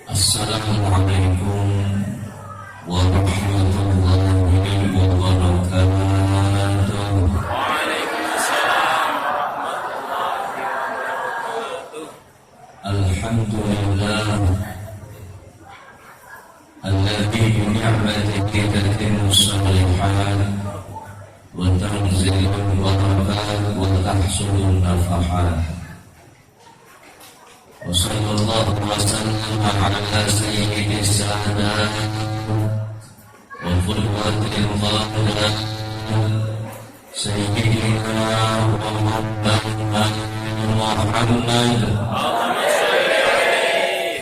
Assalamualaikum warahmatullahi wabarakatuh. Alhamdulillah alladzi bi ni'matihi tatimmu shalihat wa tanzilul barakat wa tahsulun nafahat. Wa sallallahu wa sallama ala sayyidis sadat wa qudwatil qadat sayyidina Muhammad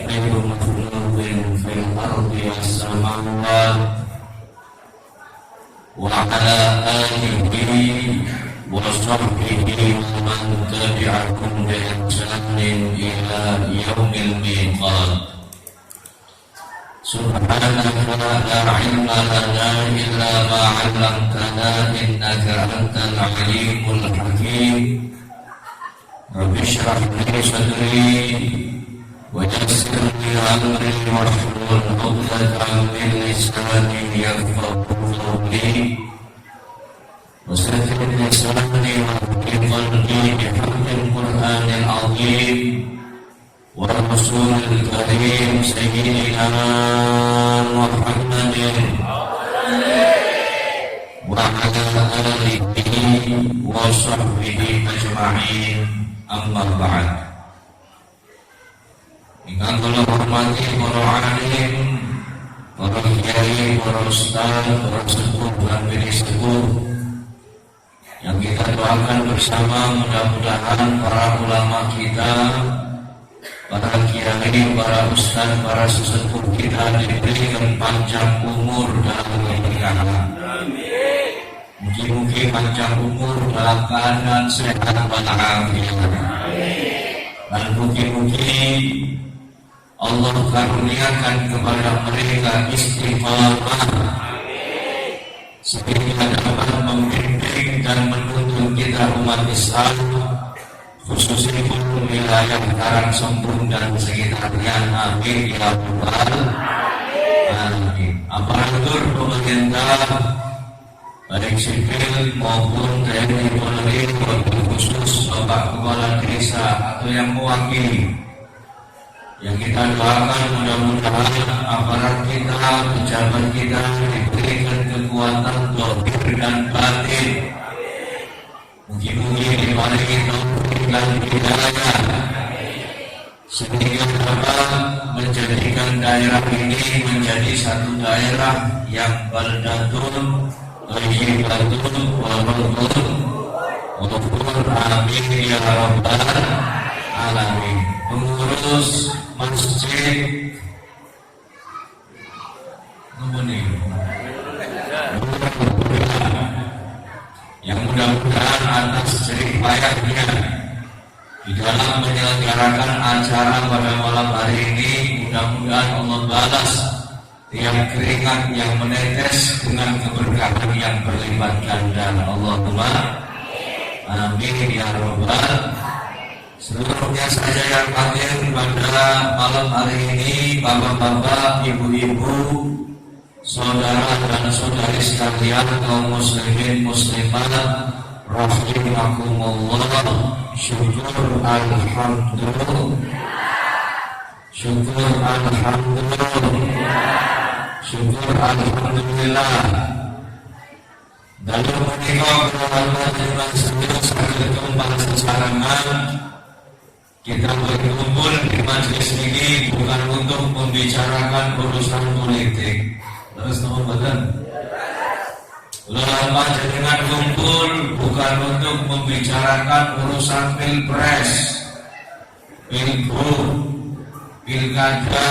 khairu makhluqin fil ardi was samawat wa ala alihi wa sahbihi wa man tabi'akum bi ihsanin ila yaumil miqat. Subhanaka la ilma lana illa ma 'allamtana innaka antal alimul hakim. Rabbi shrah li sadri wa yassir li amri wahlul 'uqdatam min lisani yafqahu qawli wasaddid lisani wa hdil qalbi bihaqqil qur'anil 'azim wa rasulil karim sayyidina Muhammadin wa ala alihi wa sahbihi ajma'in. Amma ba'd. Ingkang kula hormati para alim, para kiai, para ustaz, para sepuh dan bini sepuh, yang kita doakan bersama, mudah-mudahan para ulama kita, para kiai, para ustaz, para sesepuh kita diberikan panjang umur dalam pernikahan. Mugi-mugi panjang umur dalam keadaan sehat walafiat. Dan mugi-mugi Allah karuniakan kepada mereka istiqamah sehingga dapat membimbing dan menuntun kita umat Islam, khususnya wilayah Karangsempung dan sekitarnya. Amin ya rabbal alamin. Aparatur pemerintah baik sipil maupun TNI Polri, khusus Bapak Kepala Desa atau yang mewakili, yang kita doakan mudah-mudahan aparat kita, pejabat kita diberikan kekuatan zahir dan batin. Mugi-mugi diparingi taufik dan hidayah sehingga dapat menjadikan daerah ini menjadi satu daerah yang baldatun thayyibatun wa rabbun ghafur. Amin ya rabbal alamin. Pengurus masjid yang mudah-mudahan atas jerih payahnya di dalam menyelenggarakan acara pada malam hari ini, mudah-mudahan Allah balas tiap keringat yang menetes dengan keberkahan yang berlipat ganda. Allahumma amin ya rabbal. Seluruhnya saja yang hadir pada malam hari ini, bapak-bapak, ibu-ibu, saudara dan saudari sekalian, kaum muslimin muslimat rahimakumullah. Syukur alhamdulillah, syukur alhamdulillah, syukur alhamdulillah. Dalam menikah berhala dengan seluruh sakit tumpah sesarangan, kita berkumpul di majelis ini bukan untuk membicarakan urusan politik. Terus nomor badan. Ulama dengan kumpul bukan untuk membicarakan urusan pilpres, pilgub, pilkada,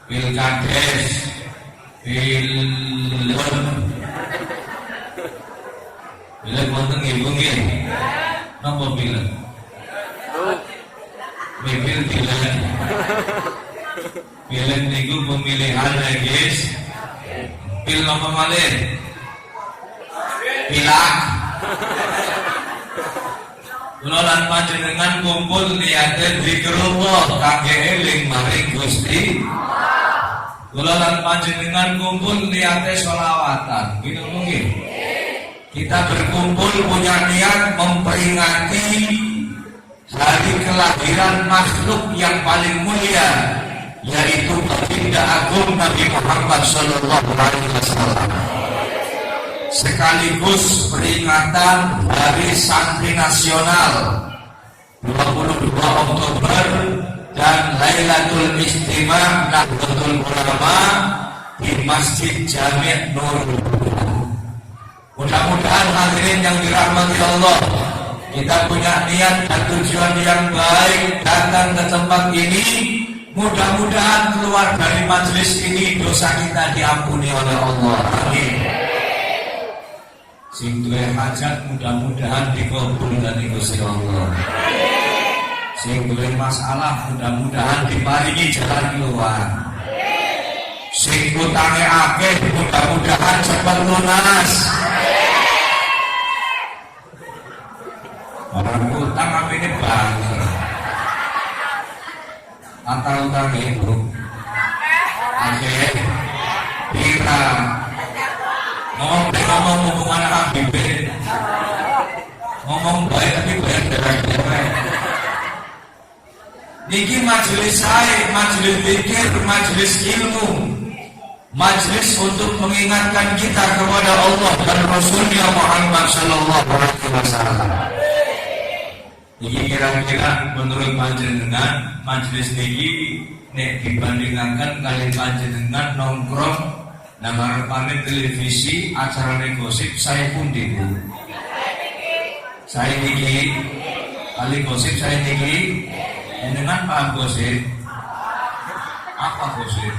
pilkades, pilek. Pilek wonten ibu nggih. Napa pilek? Pilek pilek. Pilek niku pemilihan guys. Pil napa malih? Pilak. Kula lan panjenengan kumpul niate zikrullah kangge eling maring Gusti. Kula lan panjenengan kumpul niate sholawatan. Gitu mungkin. Kita berkumpul punya niat memperingati hari kelahiran makhluk yang paling mulia, yaitu baginda agung Nabi Muhammad Sallallahu Alaihi Wasallam. Sekaligus peringatan Hari Santri Nasional 22 Oktober dan Lailatul Istimewa Nahdlatul Ulama di Masjid Jami' Nurul Huda. Mudah-mudahan hadirin yang dirahmati Allah, kita punya niat dan tujuan yang baik datang ke tempat ini. Mudah-mudahan keluar dari majelis ini dosa kita diampuni oleh Allah. Amin. Sing duwe hajat mudah-mudahan dikabul dari Gusti Allah. Sing duwe masalah mudah-mudahan diparingi jalan keluar. Sing utange akeh mudah-mudahan cepat lunas. Orang utang apa ini banget? Antara utang itu, oke, kita ngomong hubungan Habib, ngomong baik tapi bayar derek-derek. Niki majelis saya, majelis zikir, majelis ilmu, majelis untuk mengingatkan kita kepada Allah dan Rasulnya Muhammad Sallallahu Alaihi Wasallam. Ini kira-kira menurut panjenengan majelis niki nek dibandingkan kali panjenengan nongkrong nama rekaman televisi acara gosip saya pun dibu. Saya niki kali gosip saya niki dengan paham gosip. Apa gosip?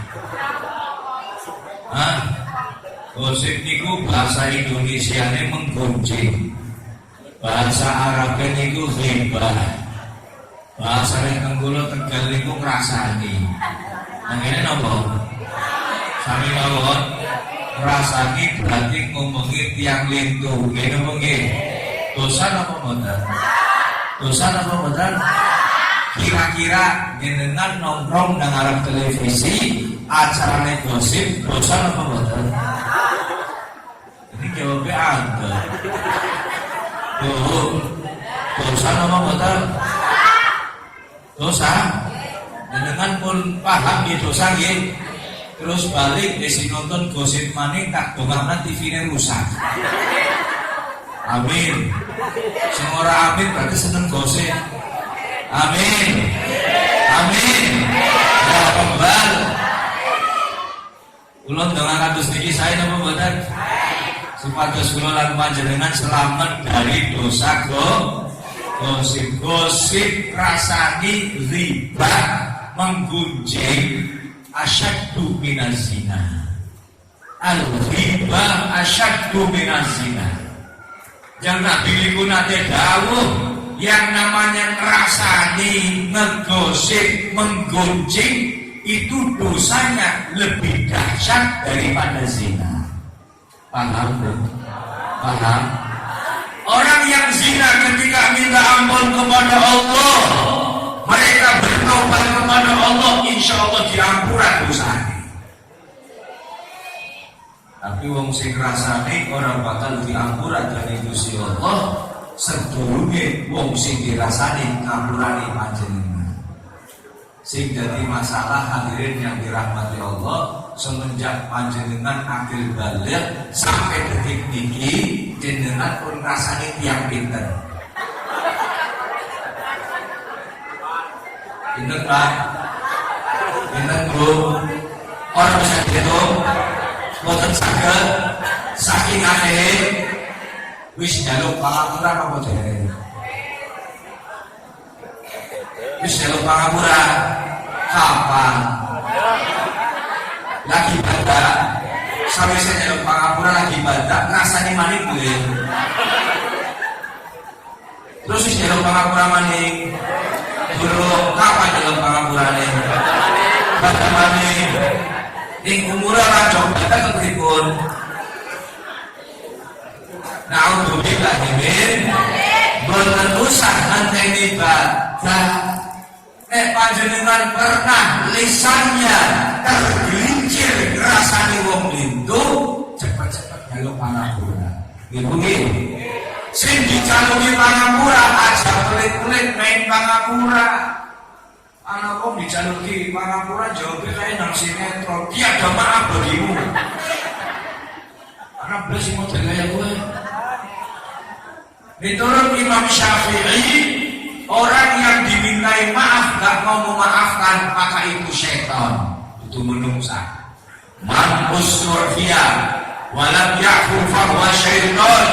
Gosip niku bahasa Indonesianya menggunjing. Bahasa Arabnya niku ghibah. Bahasa Tenggolo Tegal niku ngrasani. Nang ngene napa? Sami mawon. Ngrasani berarti ngomongi tiang lintu. Ngene apa nggih? Dosa napa mboten? Dosa napa mboten? Kira-kira jenengan nongkrong nang arep televisi, acarane gosip, dosa napa mboten? Ini jawabnya ada. Dosa nama mboten? Dosa. Jenengan pun paham ya dosa nggih. Terus balik desi nonton gosip maning tak dongakna TV-ne rusak. Amin. Sing ora amin berarti seneng gosip. Amin. Amin. Ya kembal. Kula ndonga kados niki sae napa mboten? Supados kula lan panjenengan selamat dari dosa gosip rasani riba menggunjing asyaddu minaz zina. Al-riba asyaddu minaz zina. Yang Nabi niku nate dawuh yang namanya ngrasani, ngegosip, menggunjing itu dosanya lebih dahsyat daripada zina. Paham? Paham? Orang yang zina ketika minta ampun kepada Allah, mereka bertobat kepada Allah, insya Allah diampuran dosanya. Tapi wong sing rasane orang bakal diampuran dari Gusti Allah sedurunge wong sing dirasani ngampurani panjenengan. Sing dadi masalah hadirin yang dirahmati Allah, semenjak panjenengan akil balik sampai detik niki jenengan pun rasane tiang pinter. Pinter Pak? Pinter Bu? Orang bisa dihitung? Boten saged saking akeh wis njaluk pangapura apa dhewe? Wis njaluk pangapura kapan? Lagi badak sampai saya njaluk pangapura lagi badak rasane maning kuwi. Terus wis njaluk pangapura maning durung kapan njaluk pangapurane? Badak maning ing umur ora coba kepripun. Nauzubillah min boten usah ngenteni badan. Nek panjenengan pernah lisannya tergelincir rasane wong lintu, cepet-cepet njaluk pangapura. Ibu nggih. Sing dijalungi pangapura aja pelit-pelit main pangapura. Ana wong dijalungi pangapura jawabe kae nang sinetron. Tiada maaf bagimu. Ana blas sing model kaya kowe. Menurut Imam Syafi'i, orang yang dimintai maaf gak mau memaafkan maka itu syaitan, itu menungsa. Man usturfiya walam ya'fu fahuwa syaitan.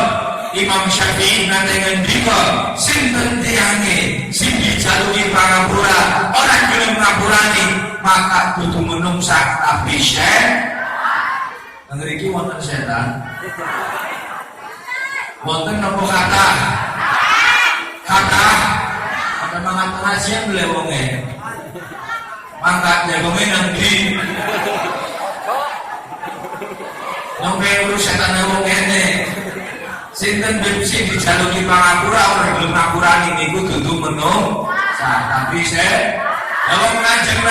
Imam Syafi'i nanti ngendika sinten tiyange sing dijalungi pangapura orang gelem ngapurani maka kudu menungsa tapi syaitan. Ngriki wonten setan. Wonten napa kata? Kata ada mangat pengajian beli wonge. Mangkat ya wonge nang ndi? Nang urus setan wong kene. Sinten sing dijalungi pangapura ora gelem ngapurani niku dudu menung. Tapi wong Kanjeng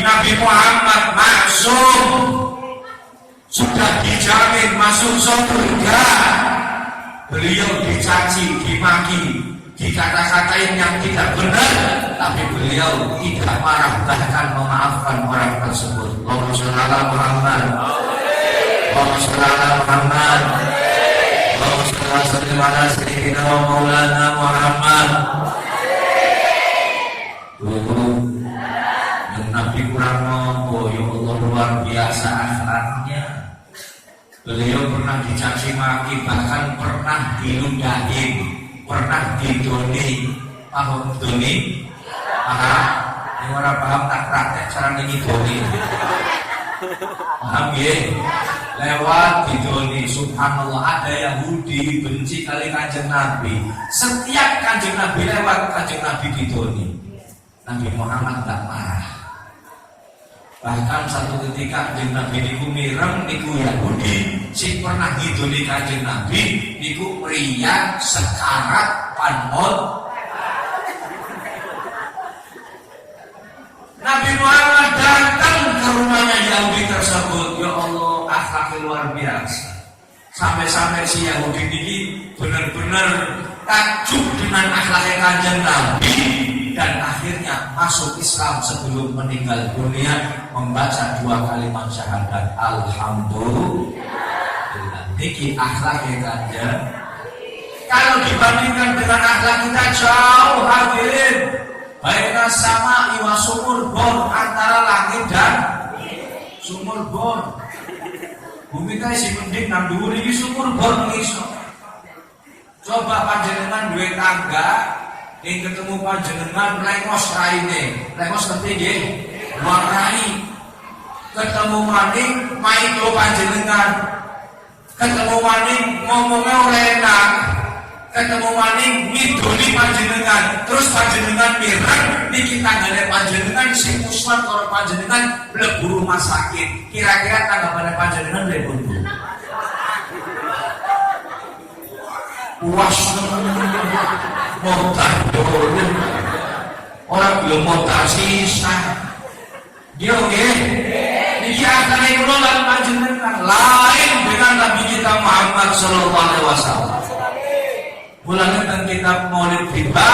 Nabi Muhammad maksum sudah dijamin masuk surga. Beliau dicaci, dimaki, dikata-katain yang tidak benar, tapi beliau tidak marah, bahkan memaafkan orang tersebut. Allahumma shalli ala Muhammad. Allahumma shalli ala Muhammad. Allahumma shalli ala sayyidina wa maulana Muhammad. Yang Nabi kurang ngomong, ya Allah luar biasa akhlaknya. Beliau pernah dicaci maki, bahkan pernah diludahin, pernah didoni. Paham doni? Paham? Yang orang paham tak praktek cara ini doni. Paham ya? Lewat didoni. Subhanallah, ada Yahudi benci kali Kanjeng Nabi. Setiap Kanjeng Nabi lewat, Kanjeng Nabi didoni. Nabi Muhammad tak marah. Bahkan satu ketika Kanjeng Nabi niku mireng niku Yahudi sing pernah ngidoni Kanjeng Nabi niku pria sekarat panmot. Nabi Muhammad datang ke rumahnya Yahudi tersebut. Ya Allah, akhlaknya luar biasa. Sampai-sampai si Yahudi ini benar-benar takjub dengan akhlaknya Kanjeng Nabi. Dan akhirnya masuk Islam sebelum meninggal dunia, membaca 2 kalimat syahadat alhamdulillah. Niki akhlaknya Kanjeng. Kalau dibandingkan dengan akhlak kita jauh hadirin. Baiklah sama iwa sumur bor, antara langit dan sumur bor. Bumi kita isi mending nang dhuwur iki sumur bor ngiso. Coba panjenengan duwe tangga yang ketemu panjenengan lengos raine, lengos ngerti nggih? Luar rai. Ketemu maning maiko panjenengan. Ketemu maning ngomongnya ora enak. Ketemu maning ngidoni panjenengan. Terus panjenengan mireng niki tanggane panjenengan sing musmat karo panjenengan mlebu rumah sakit. Kira-kira tanggapane panjenengan lha pundi? Puas. Motar dulu orang belum motar sisa dia oke ini akan menolak panjenengan lain dengan Nabi kita Muhammad sallallahu alaihi wasallam. Bulan tentang kitab Maulid kita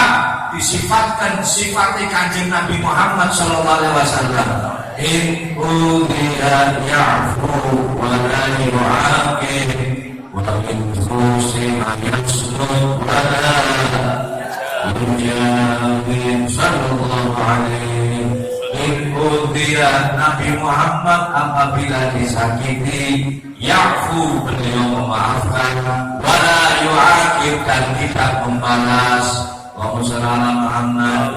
disifatkan sifatnya Kanjeng Nabi Muhammad sallallahu alaihi wasallam. In udiya ya'fu wa la yu'aqib wa in khusima yasmut wa la Jawin sallallahu alaihi Ikhudiyah Nabi Muhammad apabila disakiti Ya'fu beliau memaafkan Wala yu'akib dan tidak membalas Allahumma shalli ala Muhammad.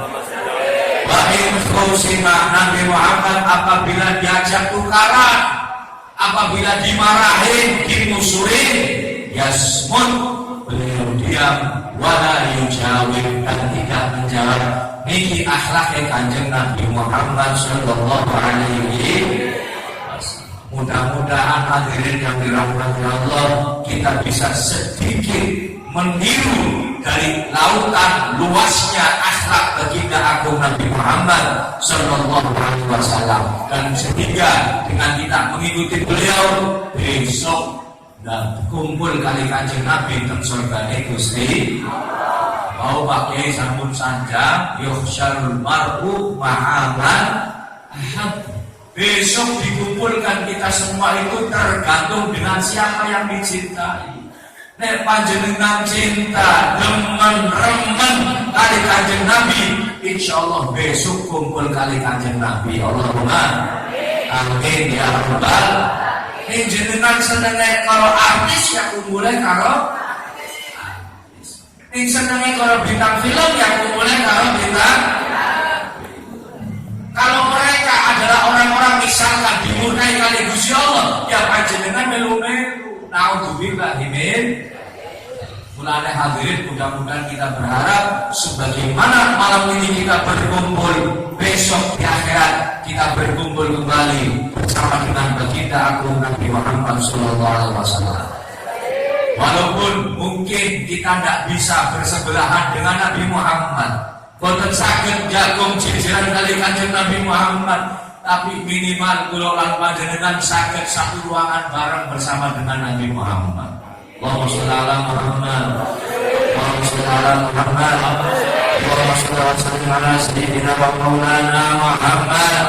Wa in khusima Nabi Muhammad apabila diajak tukaran, apabila dimarahin, dimusuhin Yasmut beliau diam wala yujawib dan tidak menjawab. Niki akhlaknya Kanjeng Nabi Muhammad sallallahu alaihi wasallam. Mudah-mudahan hadirin yang dirahmati Allah kita bisa sedikit meniru dari lautan luasnya akhlak baginda agung Nabi Muhammad Sallallahu Alaihi Wasallam. Dan sehingga dengan kita mengikuti beliau, besok dan kumpul kali kanjeng Nabi dan surgane Gusti. Mau pakai sampun saja yuhsyarul mar'u ma'aman ahab. Besok dikumpulkan kita semua itu tergantung dengan siapa yang dicintai. Nek panjenengan cinta remen kali kanjeng Nabi, insyaallah besok kumpul kali kanjeng Nabi. Allahumma amin ya rabbal. Nek jenengan senenge karo artis ya kumpule karo artis. Nek senenge karo bintang film ya kumpule karo bintang. Kalau mereka adalah orang-orang misalkan dimurkai kali Gusti Allah, ya panjenengan melu-melu. Naudzubillah min. Mulane hadirin, mudah-mudahan kita berharap sebagaimana malam ini kita berkumpul, besok di akhirat kita berkumpul kembali bersama dengan baginda agung Nabi Muhammad Sallallahu Alaihi Wasallam. Walaupun mungkin kita tidak bisa bersebelahan dengan Nabi Muhammad, boten saged jagung jejeran kali kanjeng Nabi Muhammad, tapi minimal kula lan panjenengan saged satu ruangan bareng bersama dengan Nabi Muhammad. Allahumma sholli ala Muhammad. Allahumma sholli ala Muhammad. Allahumma sholli ala sayyidina wa maulana Muhammad.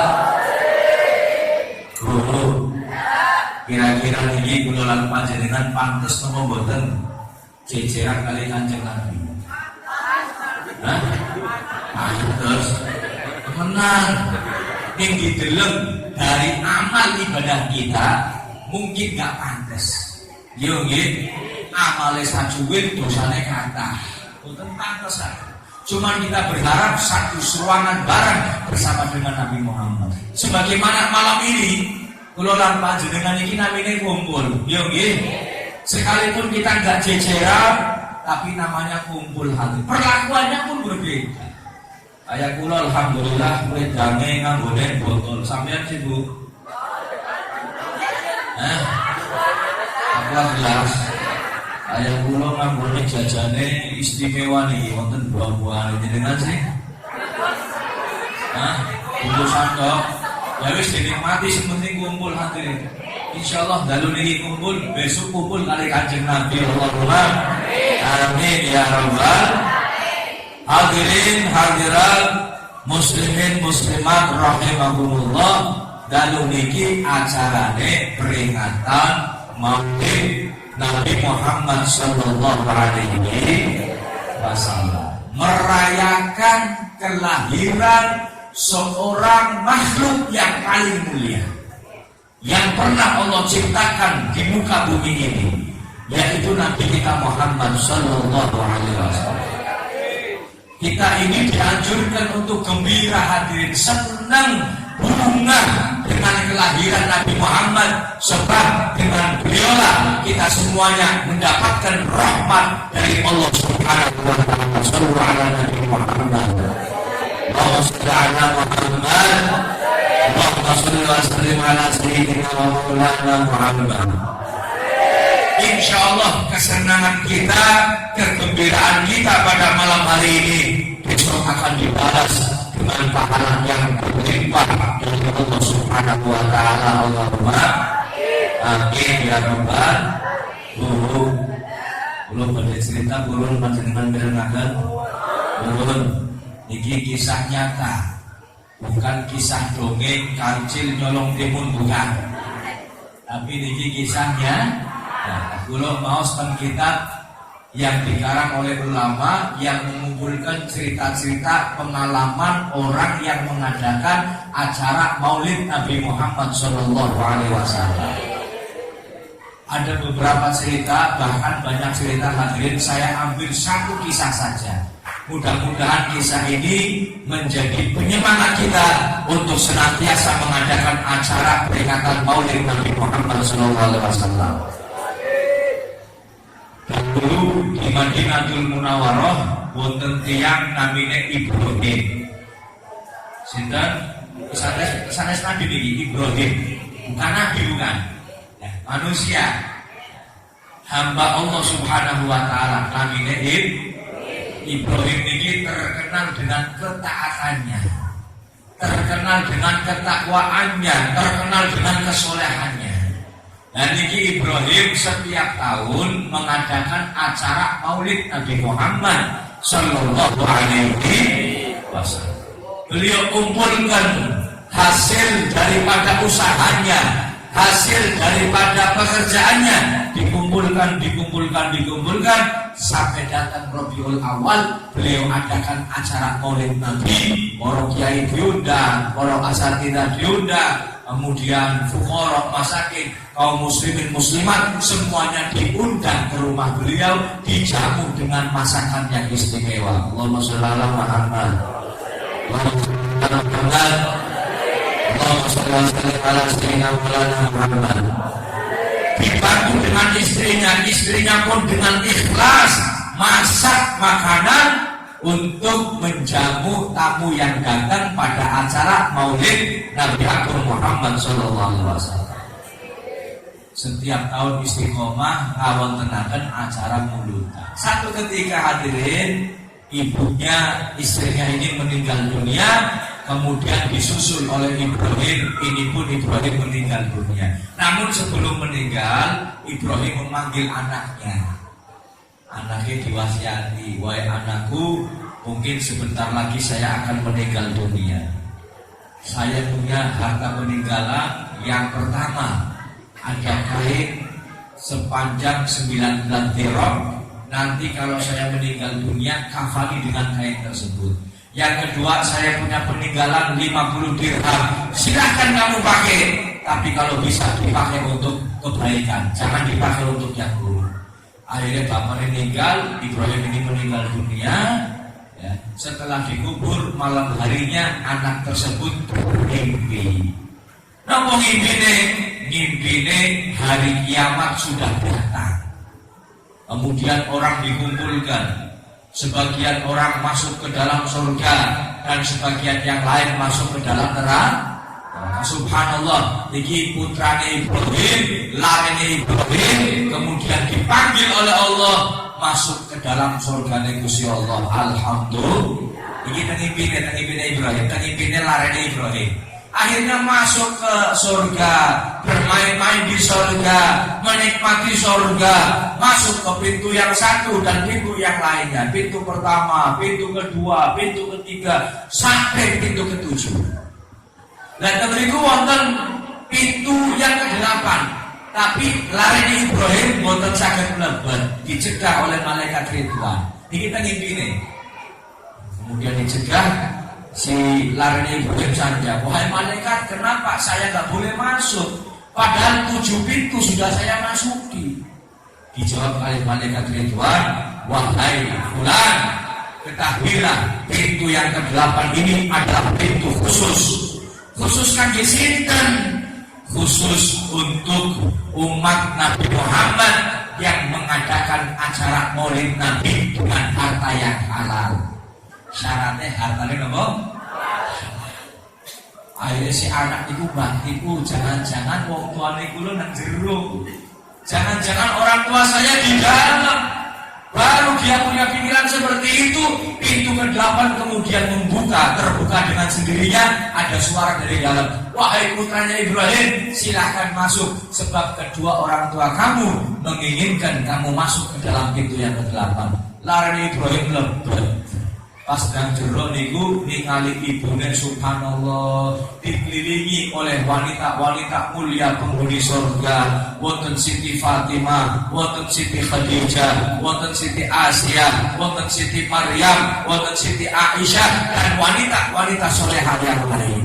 Guru, kira-kira ini kula lan panjenengan pantes napa mboten jejeran kali kanjeng Nabi? Hah? Terus menang yang dideleng dari amal ibadah kita mungkin gak pantas. Yo nggih, amale sajuwit dosane kathah. Mboten pantes. Cuma kita berharap satu ruangan bareng bersama dengan Nabi Muhammad. Sebagaimana malam ini kula lan panjenengan iki namine kumpul. Yo nggih. Sekalipun kita gak jejeran tapi namanya kumpul hati. Perlakuannya pun berbeda. Kayak kula alhamdulillah wedange nganggone botol. Sampeyan sibuk? Apa jelas? Kayak kula nganggone jajane istimewa niki wonten buah-buahan jenengan sih. Bungkus sandok. Ya wis dinikmati sementing kumpul hadirin. Insyaallah dalu niki kumpul, besok kumpul kali kanjeng Nabi. Allahumma amin ya rabbal. Hadirin hadirat muslimin muslimat rahimahumullah, dalu niki acarane peringatan Maulid Nabi Muhammad Sallallahu Alaihi Wasallam, merayakan kelahiran seorang makhluk yang paling mulia yang pernah Allah ciptakan di muka bumi ini, yaitu Nabi kita Muhammad Sallallahu Alaihi Wasallam. Kita ini dianjurkan untuk gembira hadirin, senang bunga dengan kelahiran Nabi Muhammad, sebab dengan beliaulah kita semuanya mendapatkan rahmat dari Allah Subhanahu wa taala. Sallallahu ala Nabi Muhammad. Allahumma shalli ala Muhammad. Allahumma shalli wa sallim ala sayyidina wa maulana Muhammad. Insyaallah kesenangan kita, kegembiraan kita pada malam hari ini besok akan dibalas dengan pahala yang berlimpah dari Allah Subhanahu wa taala. Allahumma amin ya rabbal. Belum pada cerita belum panjenengan berengakan. Belum. Ini kisah nyata, bukan kisah dongeng kancil nyolong timun, bukan. Tapi ini kisahnya. Nah, kula maos teng kitab yang dikarang oleh ulama yang mengumpulkan cerita-cerita pengalaman orang yang mengadakan acara Maulid Nabi Muhammad Sallallahu Alaihi Wasallam. Ada beberapa cerita, bahkan banyak cerita hadirin. Saya ambil satu kisah saja. Mudah-mudahan kisah ini menjadi penyemangat kita untuk senantiasa mengadakan acara peringatan Maulid Nabi Muhammad Sallallahu Alaihi Wasallam. Dulu di Madinatul Munawwarah wonten tiyang namine Ibrahim. Sinten? Sanes Nabi niki Ibrahim. Bukan nabi, bukan. Ya, manusia. Hamba Allah Subhanahu wa taala namine Ibrahim ini terkenal dengan ketaatannya, terkenal dengan ketakwaannya, terkenal dengan kesolehannya. Dan ini Ibrahim setiap tahun mengadakan acara Maulid Nabi Muhammad Sallallahu Alaihi Wasallam. Beliau kumpulkan hasil daripada usahanya, hasil daripada pekerjaannya, dikumpulkan sampai datang Rabiul Awal. Beliau adakan acara Maulid Nabi, para kiai diundang, para asatidzah diundang, kemudian fuqara masakin, kaum muslimin muslimat semuanya diundang ke rumah beliau, dijamu dengan masakan yang istimewa. Allahumma sholli ala Muhammad. Allahumma sholli ala sayyidina Muhammad. Dibantu dengan istrinya pun dengan ikhlas masak makanan untuk menjamu tamu yang datang pada acara Maulid Nabi Agung Muhammad SAW. Setiap tahun istiqomah ngawontenaken acara mulutan. Satu ketika hadirin, istrinya ini meninggal dunia, kemudian disusul oleh Ibrahim. Ini pun Ibrahim meninggal dunia. Namun sebelum meninggal, Ibrahim memanggil anaknya. Anaknya diwasiati, wahai anakku, mungkin sebentar lagi saya akan meninggal dunia. Saya punya harta peninggalan. Yang pertama, ada kain sepanjang 19 dirham. Nanti kalau saya meninggal dunia, kafani dengan kain tersebut. Yang kedua, saya punya peninggalan 50 dirham. Silahkan kamu pakai, tapi kalau bisa dipakai untuk kebaikan, jangan dipakai untuk yang buruk. Akhirnya bapak meninggal, Ibrahim ini meninggal dunia. Ya, setelah dikubur, malam harinya anak tersebut bermimpi. Napa ngimpine hari kiamat sudah datang. Kemudian orang dikumpulkan. Sebagian orang masuk ke dalam surga dan sebagian yang lain masuk ke dalam neraka. Subhanallah, ini putranya Ibrahim, larenya Ibrahim, kemudian dipanggil oleh Allah masuk ke dalam surga Gusti Allah. Alhamdulillah. Ini tengimpine Ibrahim, tengimpine larenya Ibrahim. Akhirnya masuk ke surga, bermain-main di surga, menikmati surga, masuk ke pintu yang satu dan pintu yang lainnya. Pintu pertama, pintu kedua, pintu ketiga, sampai pintu ketujuh. Dan tentu wonten pintu yang ke-8. Tapi larenya Ibrahim wonten saged mlebet, dicegah oleh malaikat Ridwan. Ini kita ngimpine. Kemudian dicegah, si larenya Ibrahim saja, wahai malaikat, kenapa saya nggak boleh masuk? Padahal 7 pintu sudah saya masuki. Dijawab oleh malaikat Ridwan, wahai fulan, ketahuilah pintu yang ke-8 ini adalah pintu khusus. Khusus kangge sinten? Khusus untuk umat Nabi Muhammad yang mengadakan acara Maulid Nabi dengan harta yang halal. Syaratnya hartanya apa? Akhirnya si anak itu baktiku, jangan-jangan wong tuane kula nang jero. Jangan-jangan orang tua saya di dalam. Baru dia punya pikiran seperti itu. Pintu ke-8 kemudian terbuka dengan sendirinya. Ada suara dari dalam, wahai putranya Ibrahim, silahkan masuk. Sebab kedua orang tua kamu menginginkan kamu masuk ke dalam pintu yang ke-8. Laranya Ibrahim lebet. Pas dan jero niku ningali ibune, subhanallah, dikelilingi oleh wanita-wanita mulia penghuni surga. Wonten Siti Fatimah, wonten Siti Khadijah, wonten Siti Asia, wonten Siti Maryam, wonten Siti Aisyah, dan wanita-wanita solehah yang lain.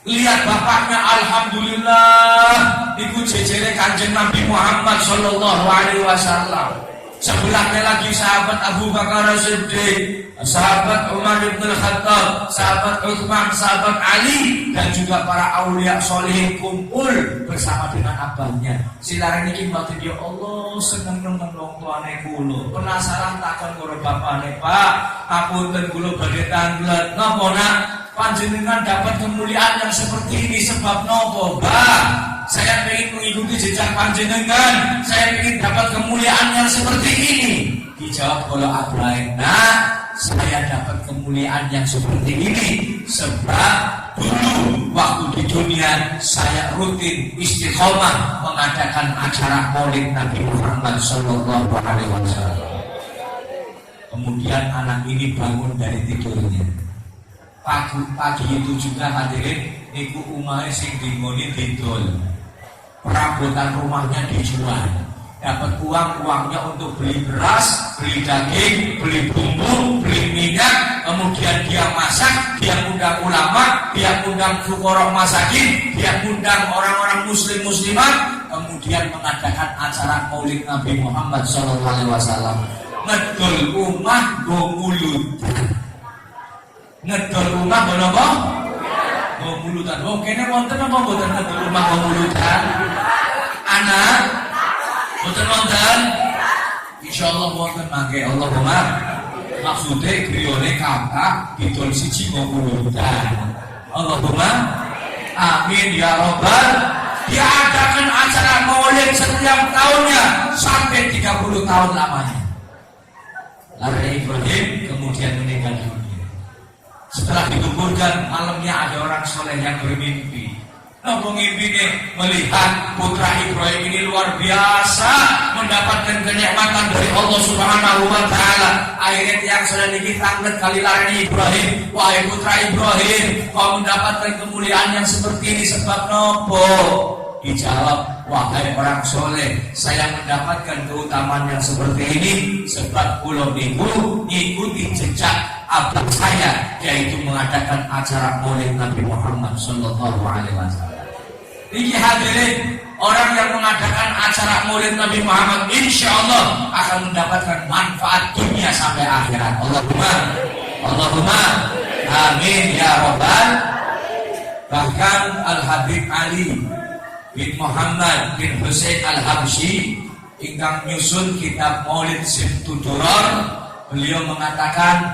Lihat bapaknya, alhamdulillah, niku jejere Kanjeng Nabi Muhammad sallallahu alaihi wasallam. Sebelahnya lagi sahabat Abu Bakar As-Siddiq, sahabat Umar bin Khattab, sahabat Utsman, sahabat Ali, dan juga para aulia solihin kumpul bersama dengan abahnya. Silaran iki mboten, ya Allah, seneng nang wong tuane kula. Penasaran takon karo bapane, Pak, apunten kula badhe tanglet. Napa nak panjenengan dapat kemuliaan yang seperti ini sebab nopo, Pak? Saya ingin mengikuti jejak panjenengan. Saya ingin dapat kemuliaan yang seperti ini. Dijawab oleh Abraham, nah, saya dapat kemuliaan yang seperti ini? Sebab dulu waktu di dunia saya rutin istiqomah mengadakan acara Maulid Nabi Muhammad Sallallahu Alaihi Wasallam. Kemudian anak ini bangun dari tidurnya. Pagi itu juga hadirin, niku umahe sing dingoni didol. Perabotan rumahnya dijual. Dapat uangnya untuk beli beras, beli daging, beli bumbu, beli minyak. Kemudian dia masak, dia undang ulama, dia undang fuqara masakin, dia undang orang-orang muslimat. Kemudian mengadakan acara Maulid Nabi Muhammad SAW. Ngedol rumah go mulutan. Ngedol rumah go napa? Go mulutan. Wong kene wonten apa mboten ngedol rumah go mulutan? Anak mboten wonten? Insyaallah wonten mangke Allahumma. Maksudnya griyane kakak didol siji go mulutan. Allahumma amin ya rabbal. Diadakan acara Maulid setiap tahunnya sampai 30 tahun lamanya. Lalu Ibrahim kemudian meninggal dunia. Setelah dikuburkan, malamnya ada orang soleh yang bermimpi. Nopo mimpinya melihat putra Ibrahim ini luar biasa mendapatkan kenikmatan dari Allah Subhanahu Wa Taala. Akhirnya yang sudah dikitangkan kali larani Ibrahim, wahai putra Ibrahim, kau mendapatkan kemuliaan yang seperti ini sebab nopo? Dijawab, wahai orang soleh, saya mendapatkan keutamaan yang seperti ini sebab kula niku ngikuti jejak abah saya, yaitu mengadakan acara Maulid Nabi Muhammad Sallallahu Alaihi Wasallam. Ini hadirin, orang yang mengadakan acara Maulid Nabi Muhammad insya Allah akan mendapatkan manfaat dunia sampai akhirat. Allahumma amin ya rabbal. Bahkan Al Habib Ali bin Muhammad bin Husain Al-Habsyi ingkang nyusun kitab Maulid Simtudurar, beliau mengatakan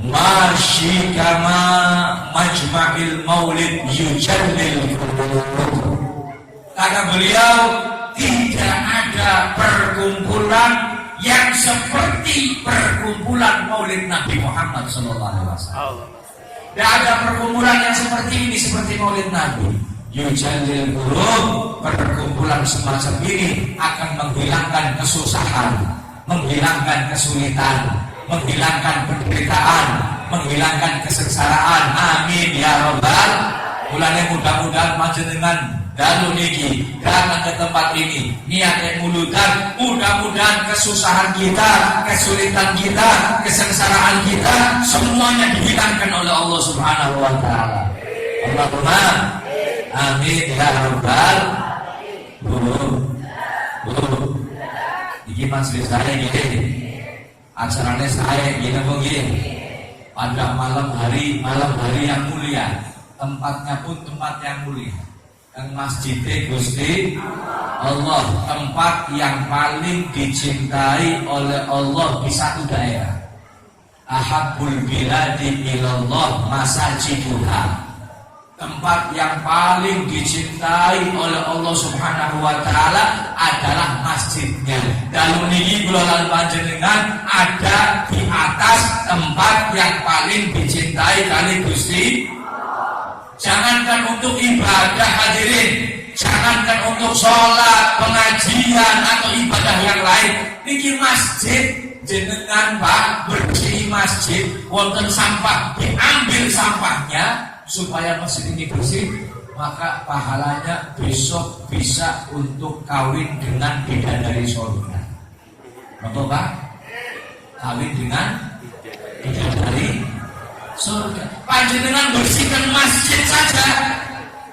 masyikama majma'il maulid yujallil. Kata beliau, tidak ada perkumpulan yang seperti perkumpulan Maulid Nabi Muhammad SAW. Tidak ada perkumpulan yang seperti ini, seperti Maulid Nabi. Yujallil qulub, perkumpulan semacam ini akan menghilangkan kesusahan, menghilangkan kesulitan, menghilangkan penderitaan, menghilangkan kesengsaraan. Amin ya rabbal. Mulane mudah-mudahan panjenengan dalu niki datang ke tempat ini niat mulutan, mudah-mudahan kesusahan kita, kesulitan kita, kesengsaraan kita semuanya dihilangkan oleh Allah Subhanahu Wa Taala. Allahumma amin ya rabbal. Iki majelis saya gini, acaranya saya gini pada malam hari yang mulia, tempatnya pun tempat yang mulia, dan masjidnya Gusti Allah, tempat yang paling dicintai oleh Allah di satu daerah. Ahabbul biladi ilallah masajiduha, tempat yang paling dicintai oleh Allah Subhanahu Wa Taala adalah masjidnya. Dalam niki kula lan panjenengan ada di atas tempat yang paling dicintai kali Gusti. Jangankan untuk ibadah hadirin, jangankan untuk sholat, pengajian atau ibadah yang lain, niki masjid jenengan Pak bersih masjid, wonten sampah diambil sampahnya supaya masjid ini bersih, maka pahalanya besok bisa untuk kawin dengan bidadari surga. Betul Pak? Kawin dengan bidadari surga. Panjenengan bersihkan masjid saja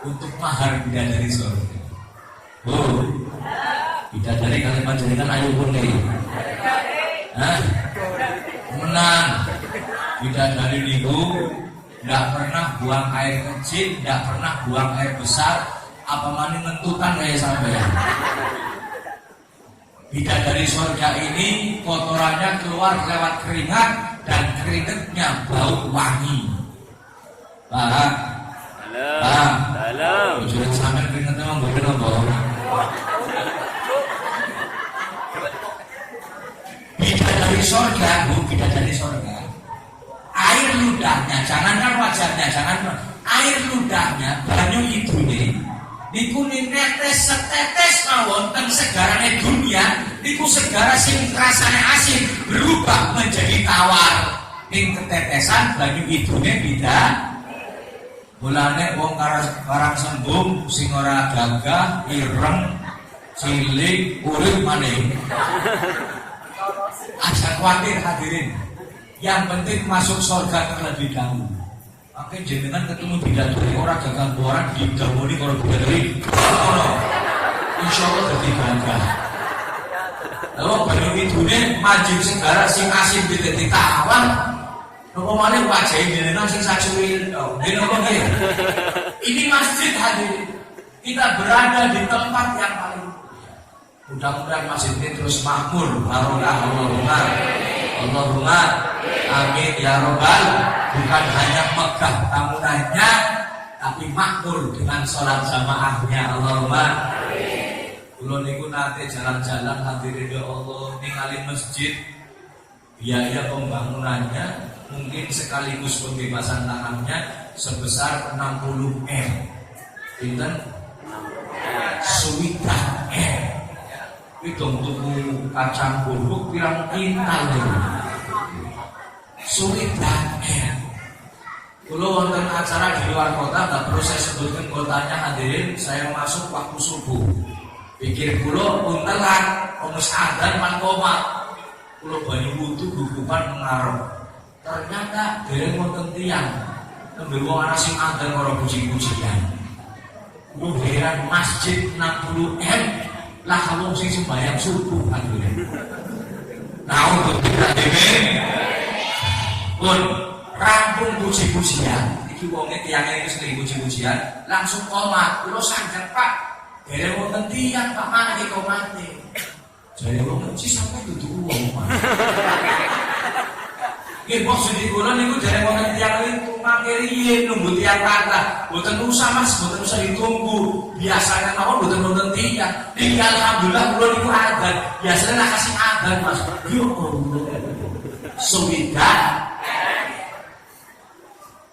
untuk mahar bidadari surga. Bidadari kalian panjenengan ayo puni. Menang. Bidadari niku tidak pernah buang air kecil, tidak pernah buang air besar, apa mana menentukan kayak sampean. Bidadari surga ini kotorannya keluar lewat keringat dan keringatnya bau wangi. Pak, jangan sampai keringatnya membuat bau. Bidadari surga, bidadari surga. ludahnya, jangankan wajahnya, jangan air ludahnya, banyu idune niku netes setetes mawon teng segarane dunia, niku segara sing rasane asin berubah menjadi tawar. Ning ketetesan banyu idune beda. Mulane wong karang sembung sing ora gagah, ireng, cilik, urip maneh. Aja khawatir hadirin. Yang penting masuk surga terlebih dahulu. Makanya jenengan ketemu bidadari orang gagah orang digabuni kalau bidadari. Insya Allah jadi gagah. Lalu banyu idune maju segara sing asin dadi tawar. Nopo malih wajah jenengan sing sacuwi. Ini masjid hadirin. Kita berada di tempat yang paling. Mudah-mudahan masjid ini terus makmur. Allahumma amin ya robbal. Bukan hanya megah bangunannya, tapi makmur dengan sholat jamaahnya. Allahumma amin. Kula niku nate jalan-jalan hadirin ya Allah ningali masjid, biaya pembangunannya mungkin sekaligus pembebasan lahannya sebesar 60 M. Pinten? Suwidah M. Hitung tuku kacang buruk pirang kintal lho. Suwidah M. Kula wonten acara di luar kota, nggak perlu saya sebutkan kotanya hadirin, saya masuk waktu subuh. Pikir kula pun telat, wis adzan man koma. Kula banyu wudu gugupan mengarep. Ternyata dereng wonten tiyang nembe wong ana sing adzan karo puji-pujian. Kulo heran masjid 60 M lah kalau sing sembahyang subuh hadirin. Nah untuk kita dhewe pun rampung puji-pujian. Iki wonge tiyang iki sering puji-pujian langsung komat. Kulo sadar Pak, dereng wonten tiyang Pak mangke komate. Jare wong iki sampe dudu wong. Nggih maksud kula niku dereng wonten tiyang itu mangke riyin nunggu tiyang kata. Mboten usah Mas, mboten usah ditunggu. Biasanya mawon mboten wonten tiyang. Niki alhamdulillah kula niku adzan. Biasane nak kasih adzan Mas. Yo Allah. Suwidah.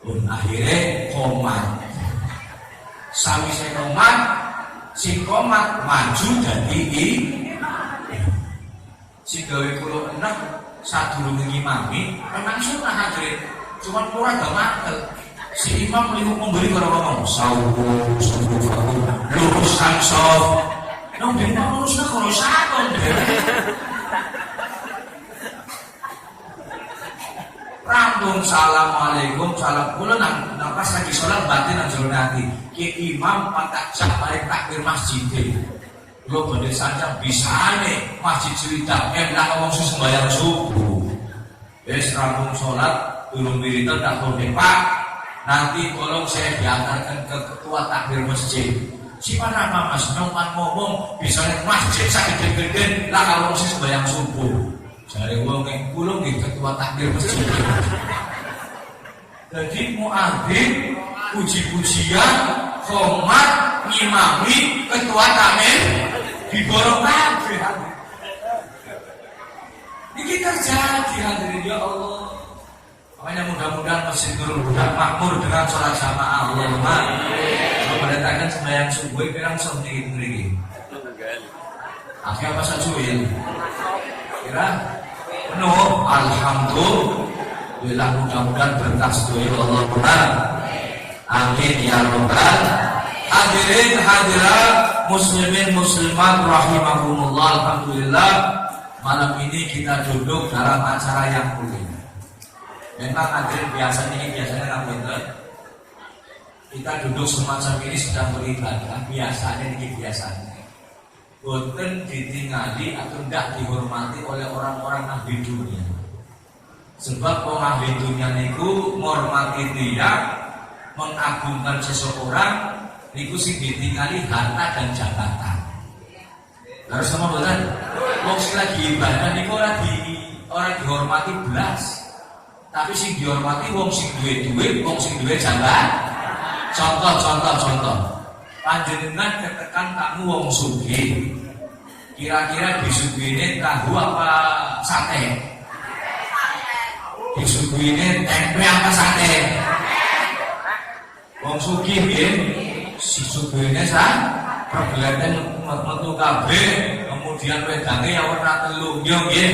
Pun akhirnya komat. Sawise komat, si komat maju dadi si gawe kula enak sadurunge ngimami memang sunah hadirin. Cuman ora gak mantel. Si imam melihat memberi karo ngomong sawu lurus sangsop. Nang ben lurus nang karo sakon. Rambung assalamualaikum salam kula nang pas lagi sholat batin nang jero ati. Ki imam patak sak bareng takbir masjid. Kula badhe saja bisane masjid Suwidah lah wong sembahyang subuh. Wis rambung sholat durung wiridan tak boleh Pak. Nanti tolong saya diantarkan ke ketua takbir masjid. Siapa nama Mas Noman ngomong bisa masjid sakit gede lah kalau wong sembahyang subuh. Jare wong nek kula nggih ketua takbir masjid. Jadi muadzin puji-pujian khomat ngimami ketua takbir diborong kabeh. Ini terjadi hadirin ya Allah. Makanya mudah-mudahan masjid Nurul Huda makmur dengan sholat jamaah. Allahumma amin. Memerintahkan sembahyang subuh pirang som niki. Akhir apa saja ya? Kira penuh. Alhamdulillah mudah-mudahan berkah sedaya Allahumma amin ya rabbal hadirin hadirat muslimin muslimat rahimakumullah. Alhamdulillah malam ini kita duduk dalam acara yang mulia. Memang hadirin biasanya ngapain? Kita duduk semacam ini sedang beribadah. Biasanya. Boten ditinggali atau tidak dihormati oleh orang-orang ahli dunia. Sebab orang ahli dunia niku menghormati dia, mengagungkan seseorang, niku sing ditinggali harta dan jabatan. Harus sama boten. Wong sing lagi ibadah niku orang dihormati belas. Tapi sing dihormati wong sing duwe, wong sing duwe jabatan. Contoh. Panjenengan ketekan kamu wong sugih. Kira-kira disuguhine tahu apa sate? disuguhine tempe apa sate? Wong sugih nggih disuguhine pergelaten metu kabeh, kemudian wedange ya werna telu. Yo nggih.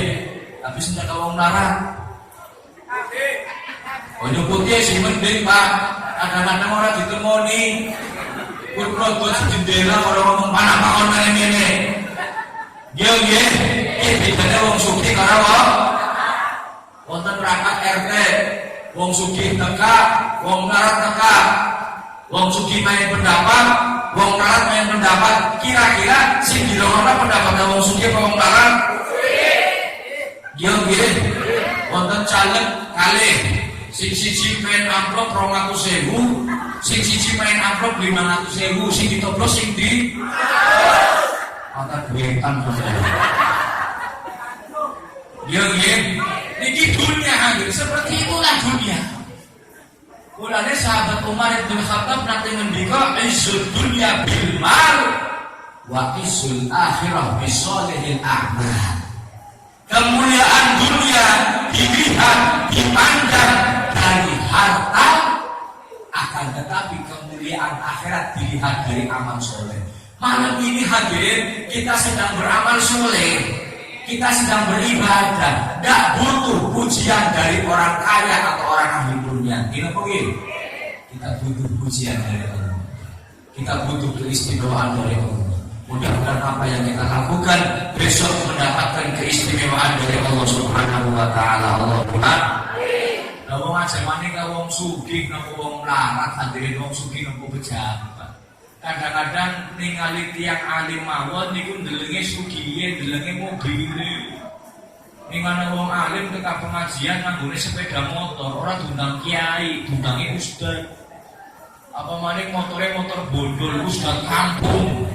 Tapi sing nek wong larat. Banyu putih sing mending, Pak. Kadang-kadang ora ditemoni. Kuwi proto jendela ora ngomong panah-panah ngene-ngene. Yo nggih. Bedane wong sugih karo wonten rapat RT. Wong sugih teka, wong larat teka. Wong sugih main pendapat, wong larat main pendapat. Kira-kira sing dirongokna pendapat wong sugih apa wong larat? Yo nggih. Wonten caleg kalih. Sing siji main amplop 200.000, sing siji main amplop 500.000, sing ditoblos sing di mata duitan saja. Yo nggih. Niki dunia hadir, seperti itulah dunia. Mulane sahabat Umar bin Khattab nanti ngendika izzud dunya bil mal wa izzul akhirah bis solihil a'mal. Kemuliaan dunia dilihat, dipandang dari harta, akan tetapi kemuliaan akhirat dilihat dari amal soleh. Malam ini hadirin kita sedang beramal soleh, kita sedang beribadah, tidak butuh pujian dari orang kaya atau orang ahli dunia. Kita butuh pujian dari Allah, kita butuh keistimewaan dari Allah. Mudah-mudahan apa yang kita lakukan besok mendapatkan keistimewaan dari Allah Subhanahu wa taala. Allahumma amin. Wong ajemane ka wong sugih napa wong larat hadirin, wong sugih napa pejabat. Kadang-kadang ningali tiyang alim mawon niku ndelenge sugihe, ndelenge mobile. Ning ana wong alim teka pengajian nganggone sepeda motor, ora diundang kiai, diundangi ustaz. Apa maning motore motor bondol ustaz kampung.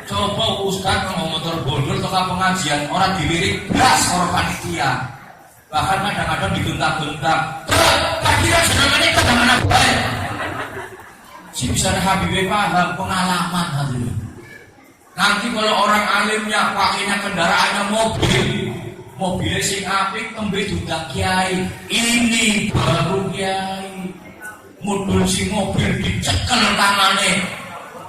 Coba ustaz ngomong motor bondol teka pengajian, orang dilirik blas karo panitia. Bahkan kadang-kadang digentak-gentak. Kira senengane kadang-kadang bae. Si bisa Habibie paham pengalaman hadirin. Nanti kalau orang alimnya pakainya kendaraannya mobil sing apik tembe diundang kiai. Ini baru kiai. Mudun si mobil dicekel tangane.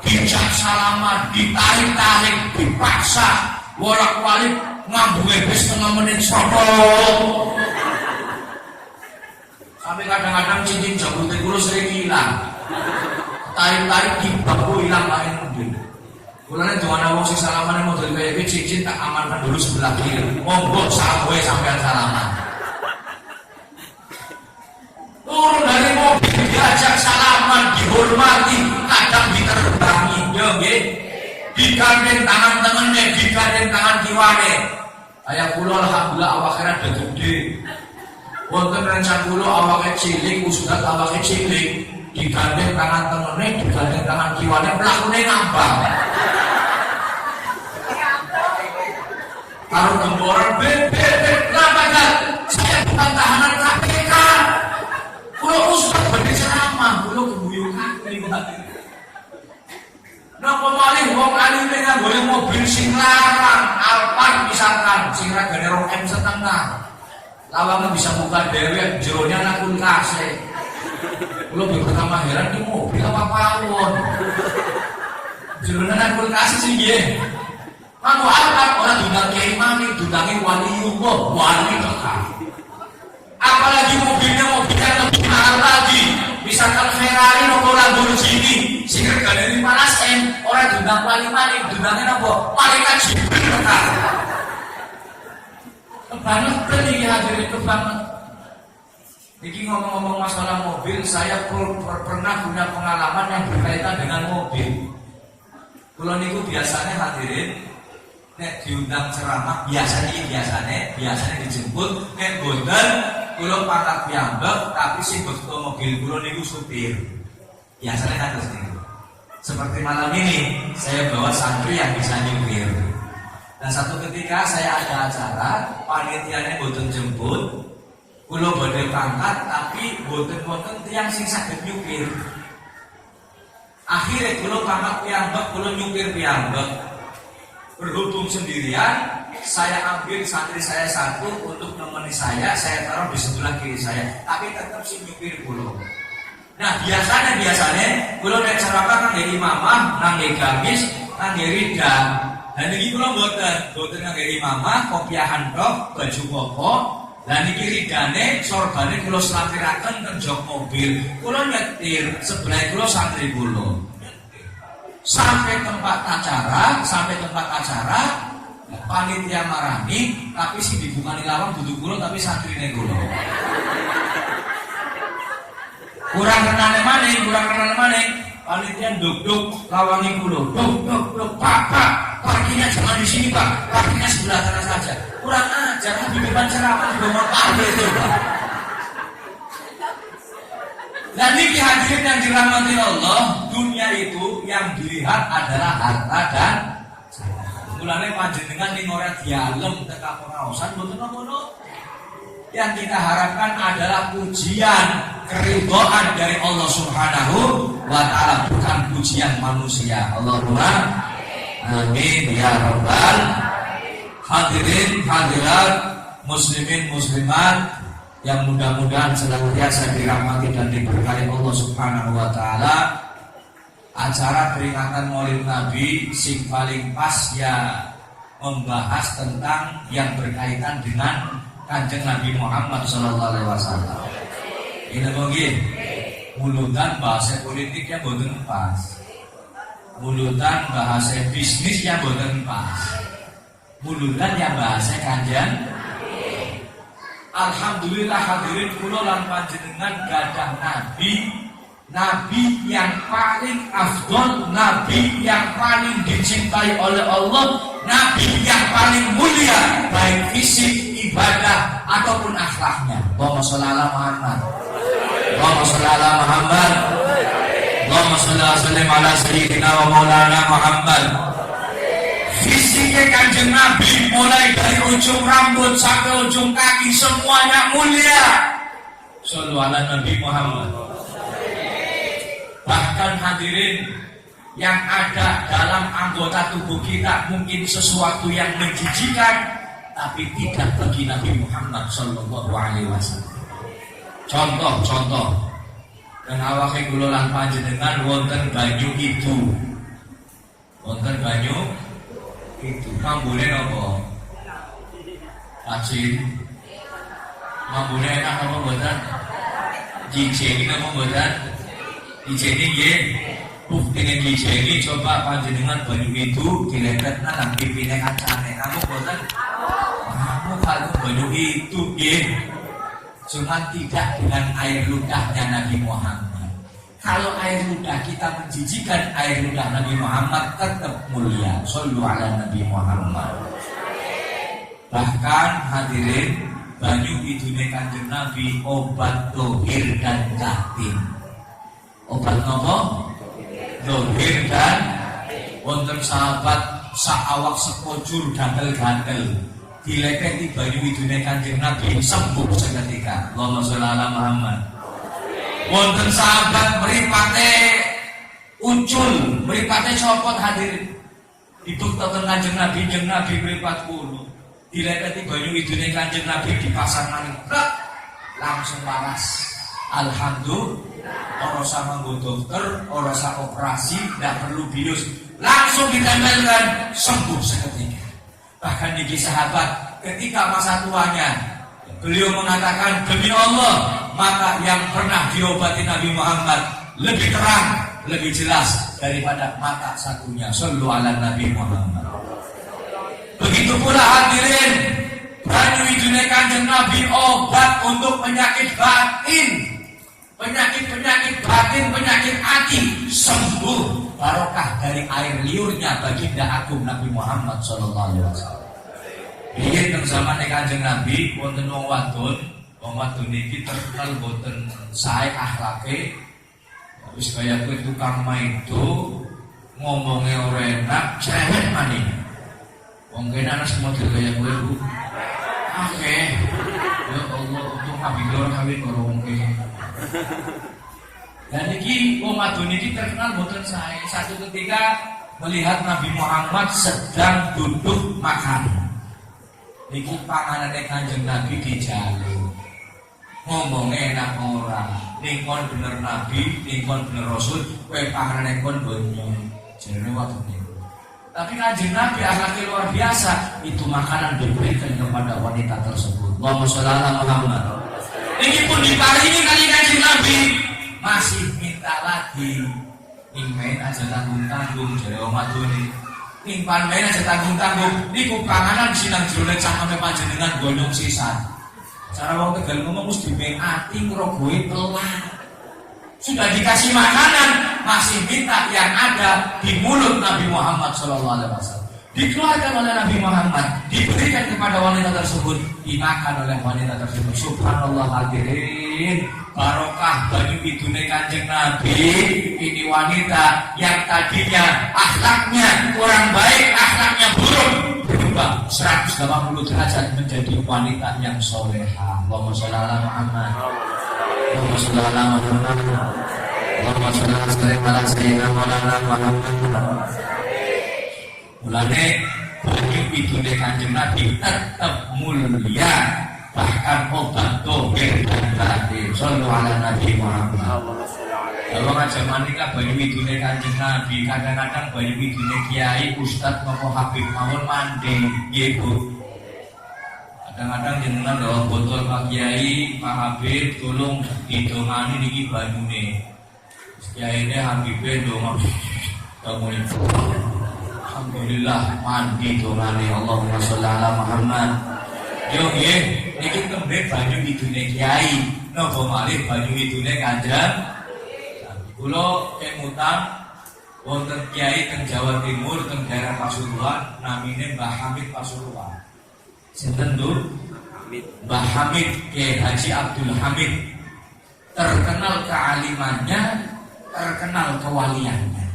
Dijak salaman, ditarik-tarik, dipaksa, bolak-balik ngambunge bis setengah menit sopok. Sampai kadang-kadang cincin jabute kulo sering hilang. Tarik-tarik di baku hilang main mobil. Kulane doana wong sing salamane model kaya iki cincin tak amankan dulu sebelah kiri. Monggo sawe sampean salaman. Turun dari mobil diajak salaman, dihormati, kadang diterbangi, yo nggih. Digandeng tangan temennya, digandeng tangan kiwane. Ayah kula alhamdulillah awake rada gede. Wonten rencang kula awake cilik, ustaz awake cilik, digandeng tangan temennya, digandeng tangan kiwane, mlakune ngambang. Karo gemboran bebek, kenapa kan? Saya bukan tahanan KPK. Kulo ustaz badhe ceramah, kulo kebuyukan niku hati. Napa malih wong alime nggone mobil sing larang, Alphard misalkan, sing regane 2M setengah. Lawange bisa buka dewek, jeronya ana kulkase. Kulo pertama heran iki mobil apa pawon. Jeronya ana kulkase sing nggih. Mangko Alphard ora diundang kiai mani, diundangi waliullah, wali tekan. Apalagi mobilnya lebih mahal lagi. Misalkan Ferrari atau Lamborghini, sing regane 15M, orang diundang wali mani, diundangin apa? Malaikat Jibril tekan. Kebangetan iki hadirin, kebanget. Iki ngomong-ngomong masalah mobil, saya pernah punya pengalaman yang berkaitan dengan mobil. Kalau niku biasanya hadirin, nek diundang ceramah biasanya dijemput, nek boten kula pangkat piyambak, tapi sing betul mobil kula niku supir. Biasanya kan terus niku. Seperti malam ini, saya bawa santri yang bisa nyupir. Dan satu ketika saya ada acara, panitianya boten jemput, kula badhe pangkat, tapi boten tiyang sing saged nyupir. Akhirnya kula pangkat piyambak, kula nyupir piyambak. Berhubung sendirian, saya ambil santri saya satu untuk nemeni saya taruh di sebelah kiri saya. Tapi tetap si nyupir kulo. Nah biasanya kulo nek ceraka nang imamah, nang gamis, nang rida. Dan niki kulo mboten nang imamah, kopiahan tok, baju koko. Dan niki ridane sorbane kulo slantiraken teng jok mobil. Kulo nyetir sebelah kulo santri kulo. Sampai tempat acara, panitia marani, tapi si dibukani lawang duduk kulo tapi santrine kulo. Kurang kenane maning, panitia duk lawangi kulo, duk, pak, parkirnya jangan di sini pak, parkirnya sebelah sana saja. Kurang ajar, habis depan ceramah di bawah parkir itu pak. Dan ini hadirin yang dirahmati Allah, dunia itu yang dilihat adalah harta dan mulanya panjenengan ning ora dialem teka pengaosan mboten ngono. Yang kita harapkan adalah pujian, keridhaan dari Allah Subhanahu wa taala, bukan pujian manusia. Allahumma amin ya rabbal hadirin hadirat, muslimin muslimat yang mudah-mudahan senantiasa dirahmati dan diberkahi Allah Subhanahu wa taala. Acara peringatan Maulid Nabi sing paling pas ya membahas tentang yang berkaitan dengan Kanjeng Nabi Muhammad sallallahu alaihi wasallam. Ini mungkin mulutan bahasa politiknya boten pas. Mulutan bahasa bisnisnya boten pas. Mulutan yang bahasa Kanjeng. Alhamdulillah hadirin kula lan panjenengan gadah nabi yang paling afdol, nabi yang paling dicintai oleh Allah, nabi yang paling mulia baik fisik, ibadah ataupun akhlaknya. Allahumma sholli ala Muhammad. Allahumma sholli ala Muhammad. Allahumma sholli wa sallim ala sayyidina wa maulana Muhammad. Fisiknya Kanjeng Nabi mulai dari ujung rambut sampai ujung kaki semuanya mulia. Sholli ala Nabi Muhammad. Bahkan hadirin yang ada dalam anggota tubuh kita mungkin sesuatu yang menjijikan, tapi tidak bagi Nabi Muhammad Sallallahu Alaihi Wasallam. Contoh, dan awake kula lan panjenengan wonten banyu itu, mambune napa? Asin. Mambune enak apa mboten? Dijeni napa mboten? Dijeni nggih. Buktine dijeni coba panjenengan banyu itu dilepetna nang pipine kacane. Kamu mboten? Kamu kalau banyu itu nggih. Cuma tidak dengan air ludahnya Nabi Muhammad. Kalau air ludah kita menjijikan, air ludah Nabi Muhammad tetap mulia. Shollu ala Nabi Muhammad. Bahkan hadirin, banyu idune Kanjeng Nabi obat dohir dan batin. Obat nopo? Dohir dan wonten sahabat saawak sekojur gantel-gantel. Dilepeti banyu idune Kanjeng Nabi sembuh seketika. Allahumma sholli ala Muhammad. Wonten sahabat mripate uncul, mripate copot hadirin. Dibuktaken Kanjeng Nabi mripat kulo. Dilepeti banyu idune Kanjeng Nabi dipasang maning langsung waras. Alhamdulillah, ora usah nganggo dokter, ora usah operasi, tidak perlu bius, langsung ditempelkan sembuh seketika. Bahkan di sahabat ketika masa tuanya beliau mengatakan, demi Allah, mata yang pernah diobati Nabi Muhammad lebih terang, lebih jelas daripada mata satunya. Shollu ala Nabi Muhammad. Begitu pula hadirin, banyu idune Kanjeng Nabi obat untuk penyakit batin. Penyakit batin, penyakit hati sembuh barokah dari air liurnya baginda agung Nabi Muhammad sallallahu alaihi wasallam. Biyen teng zamane Kanjeng Nabi wonten wong wadon iki terkenal boten sae akhlake. Wis kaya kuwi tukang maido, ngomongnya ora enak, cerewet maning. Wong kene ana model kaya kowe Bu. Oke. Ya Allah, untung habis kawin karo wong kene. Dan iki wong wadon iki terkenal boten sae. Satu ketika melihat Nabi Muhammad sedang duduk makan. Niku panganane Kanjeng Nabi dijaluk. Ngomongnya enak orang. Ningkon bener Nabi, ningkon bener Rasul, kowe panganane kon donya. Jenenge waktu niku. Tapi Kanjeng Nabi akhlaknya luar biasa. Itu makanan diberikan kepada wanita tersebut. Allahumma sholli ala Muhammad. Ini pun diparingi kali Kanjeng Nabi, masih minta lagi. Ingin aja tanggung-tanggung jadi omat ini. Ingpan main aja tanggung-tanggung. Niku panganan sinang jroning cangkeme panjenengan gonyong sisan. Cara wong Tegal ngomong mesti ben ati ngrogohi telat. Sudah dikasih makanan, masih minta yang ada di mulut Nabi Muhammad SAW. Dikeluarkan oleh Nabi Muhammad, diberikan kepada wanita tersebut, dimakan oleh wanita tersebut. Subhanallah hadirin, barokah bagi idune Kanjeng Nabi. Ini wanita yang tadinya akhlaknya kurang baik, akhlaknya buruk, berubah 180 derajat menjadi wanita yang soleha. Allahumma sholli ala Muhammad. Allahumma sholli ala Muhammad. Allahumma sholli ala sayyidina Muhammad. Mulane banyu idune Kanjeng Nabi tetap mulia, bahkan obat dohir dan batin. Sholli ala Nabi Muhammad. Kalau zaman ini banyu idune Kanjeng Nabi, kadang-kadang banyu idune kiai, ustad, maupun habib mawon mandi, gitu. Kadang-kadang jenengan bawa botol Pak Kiai, Pak Habib, tolong didongani niki banyune. Kiai ini Habibnya dong, bangunin. Alhamdulillah mandi dongane. Allahumma sholli ala Muhammad. Yo nggih, niki tembe banyu idune kiai, napa malih banyu idune Kanjeng. Kula kemutan wonten kiai teng Jawa Timur teng daerah Pasuruan namine Mbah Hamid Pasuruan. Sinten Dur? Mbah Hamid Kiai Haji Abdul Hamid. Terkenal kealimannya, terkenal kewaliannya.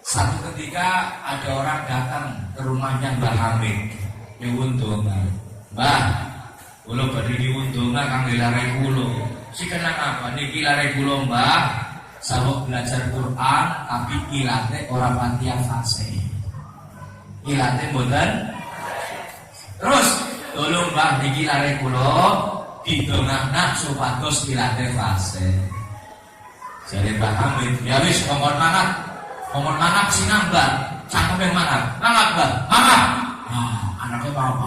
Satu ketika ada orang datang ke rumahnya Mbah Hamid, nyuwun donga. Mbah, kula badhe nyuwun donga kangge lare kula. Si kenang apa niki lare kula Mbah? Saweg belajar Quran tapi ilate ora pati fasih. Ilate mboten. Terus tolong Mbah niki lare kula didongakna supados ilate fasih. Jare Mbah Hamid, ya wis kongkon manap sinang Mbah, cangkeme manap. Manap Mbah, manap. Ah, anaknya apa?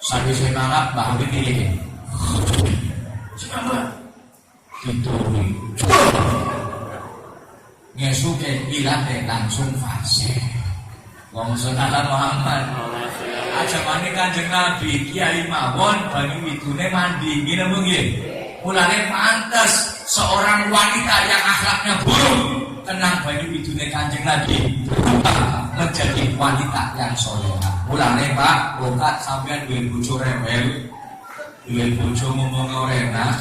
Sadise manap Mbah Hamid iki. Sinang dituri. Ngesuke ilate langsung fasih. Wong sunatan Muhammad. Aja mani Kanjeng Nabi Kiai mawon banyu idune mandi ngene nggih. Mulane pantes seorang wanita yang akhlaknya buruk kenang banyu idune Kanjeng Nabi menjadi wanita yang soleha. Mulane Pak, bokat sampean duwe bojo rewel, duwe bojo ngomong ora enak,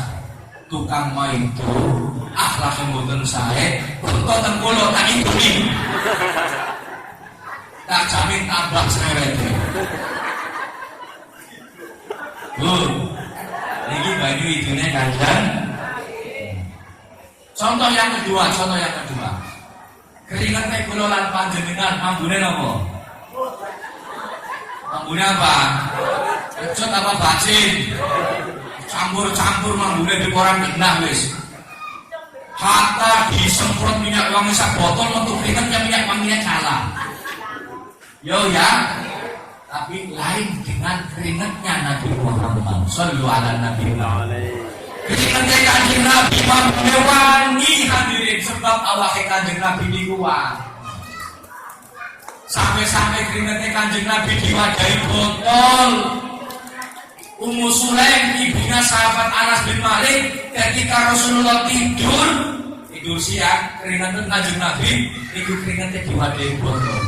tukang main itu akhlaknya mboten sae, kok teng kula tak iduni. Tak jamin tambah seret. Ini banyu idune Kanjeng. Contoh yang kedua. Keringat nek kula lan panjenengan manggune napa? Manggune apa? Ecot apa bacin? Campur-campur manggune di koran genah wis. Hatta disemprot minyak wangi sak botol metu keringatnya minyak wanginya kalah. Yo ya, tapi lain dengan keringatnya Nabi Muhammad sallallahu alaihi wasallam. Keringatnya Kanjeng Nabi wangi hadirin sebab awake Kanjeng Nabi niku sampai keringatnya Kanjeng Nabi diwadahi botol. Ummu Sulaim ibunya sahabat Anas bin Malik ketika Rasulullah tidur siang keringatnya Kanjeng Nabi niku keringatnya diwadahi botol.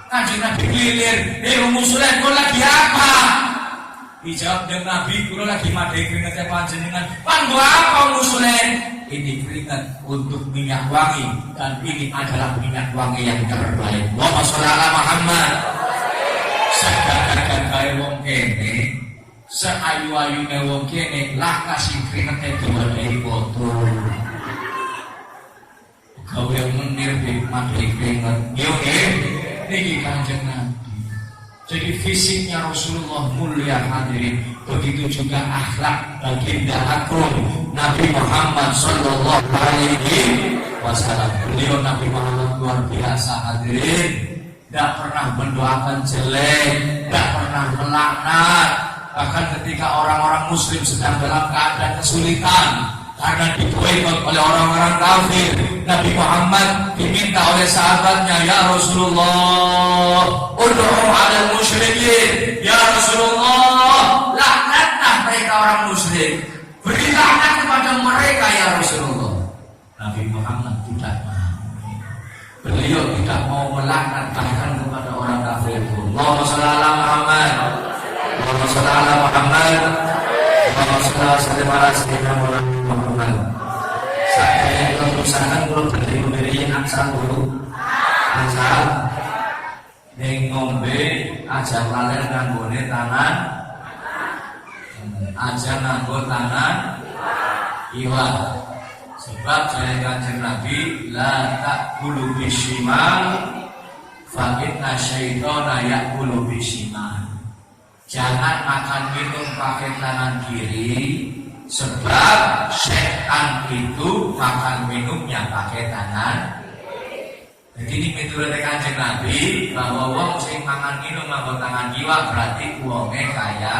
Kanjeng Nabi kelilir, Ummu Sulaim kau lagi apa? Dijawab dengan Nabi, kau lagi madai keringatnya panjenengan. Panggo apa Ummu Sulaim? Ini keringat untuk minyak wangi dan ini adalah minyak wangi yang terbaik. Allahumma sholli ala Muhammad. Segagagan kaya wong kene, seayu-ayune wong kene, lah kasih keringatnya diwadahi botol. Kau yang menir di madhek keringet. Yo nggih, niki Kanjeng Nabi. Jadi fisiknya Rasulullah mulia hadirin, begitu juga akhlak baginda agung Nabi Muhammad sallallahu alaihi wasallam. Beliau Nabi Muhammad luar biasa hadirin, tidak pernah mendoakan jelek, tidak pernah melaknat. Bahkan ketika orang-orang muslim sedang dalam keadaan kesulitan karena diboikot oleh orang-orang kafir, Nabi Muhammad diminta oleh sahabatnya, ya Rasulullah, ud'u 'alal musyrikin, ya Rasulullah, laknatlah mereka orang musyrik, beri laknat kepada mereka ya Rasulullah. Nabi Muhammad tidak mau. Beliau tidak mau melaknat bahkan kepada orang kafir. Allahumma shalli ala Muhammad, Allahumma shalli ala Muhammad, Allahumma shalli ala sayyidina Muhammad. Saya perusahaan belum berdiri aksal dulu, aksal ngombe aja laler nganggone tangan, aja nganggo tangan iwak. Sebab saya Kanjeng Nabi la ta'kulu bishimal fa inna syaitana ya'kulu bishimal. Jangan makan minum pakai tangan kiri, sebab setan itu makan minumnya pakai tangan. Jadi ini miturut Kanjeng Nabi bahwa wong sing makan minum nganggo tangan kiwa berarti uangnya kaya.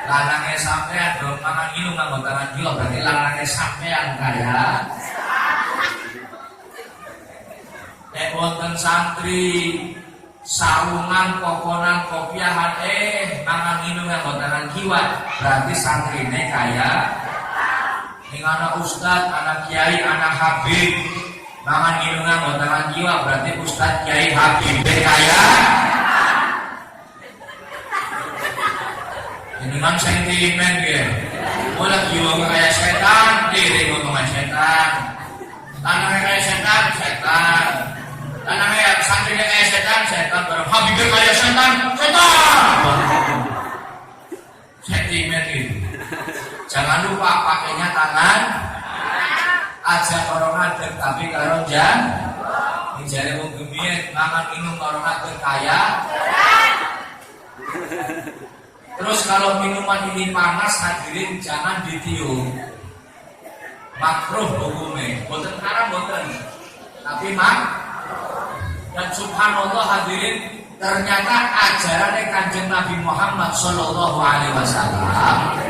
Lanangnya sampean dong makan minum nganggo tangan kiwa berarti lanangnya sampean kaya. Nek wonten santri sarungan, kokonan, kopiahan, mangan minum yang botangan kiwat, berarti santrine kaya. Ning anak ustad, anak kiai, anak habib, mangan minum yang botangan kiwat, berarti ustad, kiai, habib kaya. Ini kan sentimen ya. Mulai jiwa kayak setan, diri ngomong setan. Tanahnya kayak setan. Tanahnya santrinya kayak setan bareng habibnya kayak setan. Sentimen itu. Jangan lupa pakainya tangan. Aja orang ngadeg tapi karo jan. Ini jare wong gemien mangan minum karo ngadeg kaya. Terus kalau minuman ini panas hadirin jangan ditiup. Makruh hukumnya. Boten haram boten. Tapi dan subhanallah hadirin, ternyata ajaran Kanjeng Nabi Muhammad sallallahu alaihi wasallam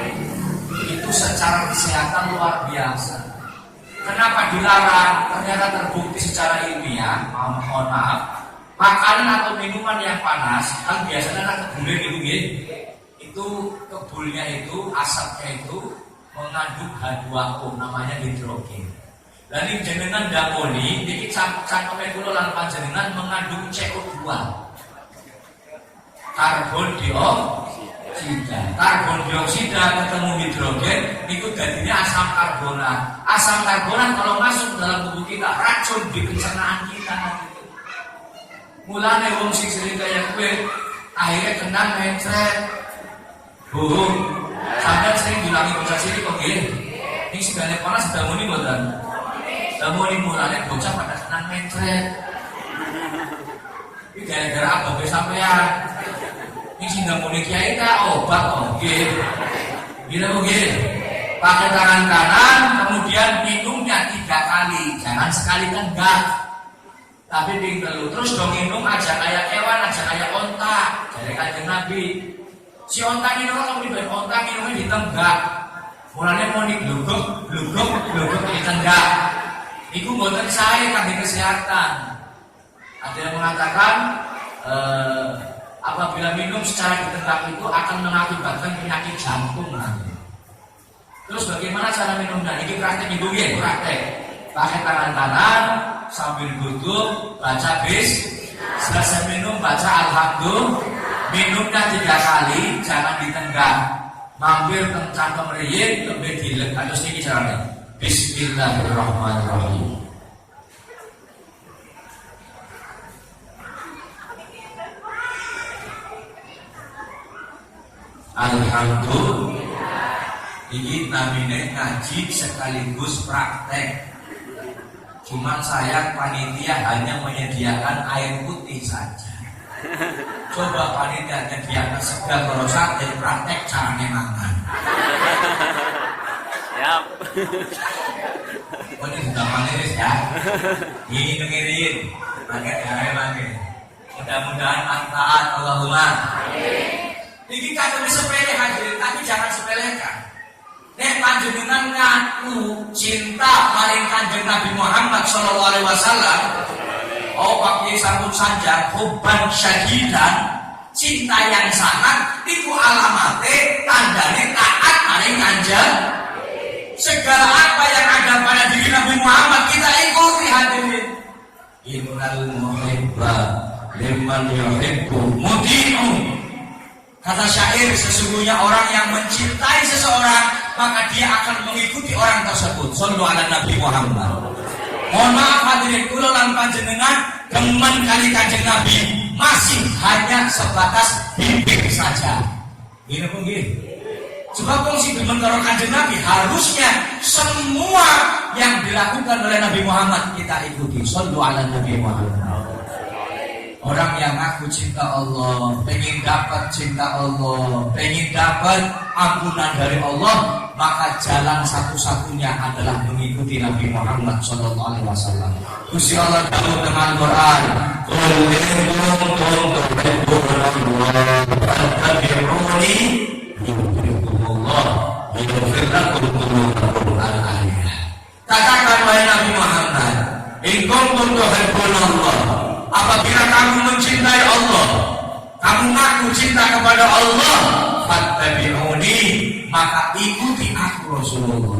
itu secara kesehatan luar biasa. Kenapa dilarang? Ternyata terbukti secara ilmiah. Mohon maaf, makanan atau minuman yang panas kan biasanya kebulnya gitu itu kebulnya itu asapnya itu mengandung H2O namanya hidrogen. Lalu jenengan dakoni, ini cangkeme kula lan panjenengan mengandung CO2. Karbon dioksida. Karbon dioksida ketemu hidrogen, itu jadinya asam karbonat. Asam karbonat kalau masuk dalam tubuh kita racun di pencernaan kita. Mulane wong sing sering kaya kowe akhirnya kena mencret. Bu, sampai sering dilangi bocah cilik kok nggih. Ini segala panas sudah muni mboten. Kamu ini mulanya bocah pada senang mencret. Ini gara-gara apa sampean? Ini sih nggak mau kiai obat oke. Gila oke. Pakai tangan kanan, kemudian minumnya 3 kali. Jangan sekali kan enggak. Tapi pinggul terus dong minum aja kayak hewan, aja kayak onta. Dari Kanjeng Nabi. Si onta minum kamu diberi onta minumnya ditenggak. Mulanya mau digluguk ditenggak. Itu buatan saya kaki kesehatan. Ada yang mengatakan apabila minum secara ditenggak itu akan mengakibatkan penyakit jantung nanti. Terus bagaimana cara minumnya? Ini praktek ibu ya, praktek. Pakai tangan kanan sambil duduk baca selesai minum baca alhamdulillah. Minumnya 3 kali, jangan ditenggak. Mampir kencang kemeriin lebih dilek. Terus ini caranya. Bismillahirrahmanirrahim. Alhamdulillah Ini namanya ngaji sekaligus praktek. Cuma saya panitia hanya menyediakan air putih saja. Coba panitia menyediakan segar kalau sate praktek caranya mangan. Siap. Oh, ini sudah manis ya. Ini dengerin. Pakai cara pakai. Mudah-mudahan manfaat. Allahumma. Ini kan sepele hadirin, tapi jangan sepelekan. Nek panjenengan ngaku cinta maring Kanjeng Nabi Muhammad sallallahu alaihi wasallam, oh pakai sambut sanjang hubban syadidan, cinta yang sangat itu alamate tandane taat maring Kanjeng. Segala apa yang ada pada diri Nabi Muhammad kita ikuti hadirin. Innal muhibba liman yuhibbu muti'u. Kata syair, sesungguhnya orang yang mencintai seseorang maka dia akan mengikuti orang tersebut. Shallu ala Nabi Muhammad. Mohon maaf hadirin, kula lan panjenengan demen kali Kanjeng Nabi masih hanya sebatas bibir saja. Gini pun gini. Sebab si demen karo Kanjeng Nabi harusnya semua yang dilakukan oleh Nabi Muhammad kita ikuti. Shallu ala Nabi Muhammad. Orang yang aku cinta Allah, pengen dapat cinta Allah, pengen dapat ampunan dari Allah, maka jalan satu-satunya adalah mengikuti Nabi Muhammad sallallahu alaihi wasallam. Gusti Allah dalam dengan Quran, "Qul in kuntum tuhibbuna Allah fattabi'uni yuhibbukumullah wa yaghfir lakum dzunubakum." Al-ayat. Katakan wahai Nabi Muhammad, "In kuntum tuhibbuna Allah." Apabila kamu mencintai Allah, kamu ngaku cinta kepada Allah, fattabi'uni, maka ikuti aku Rasulullah.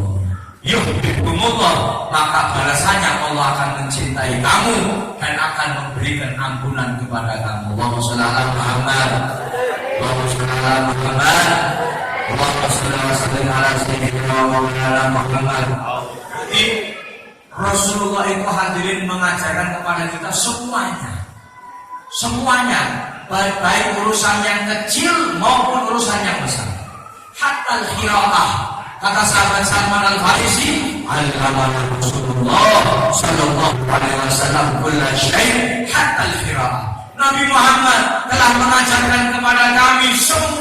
Yuhibbukumullah, maka balasannya Allah akan mencintai kamu dan akan memberikan ampunan kepada kamu. Allahumma shalli ala Muhammad. Allahumma shalli ala Muhammad. Allahumma shalli ala sayyidina Maulana Muhammad. Rasulullah itu hadirin mengajarkan kepada kita semuanya, baik urusan yang kecil maupun urusan yang besar. Hatta al-khira'ah, kata sahabat Salman al-Farisi, al-amana Rasulullah sallallahu alaihi wasallam kulla syai' hatta al-khira'ah. Nabi Muhammad telah mengajarkan kepada kami semua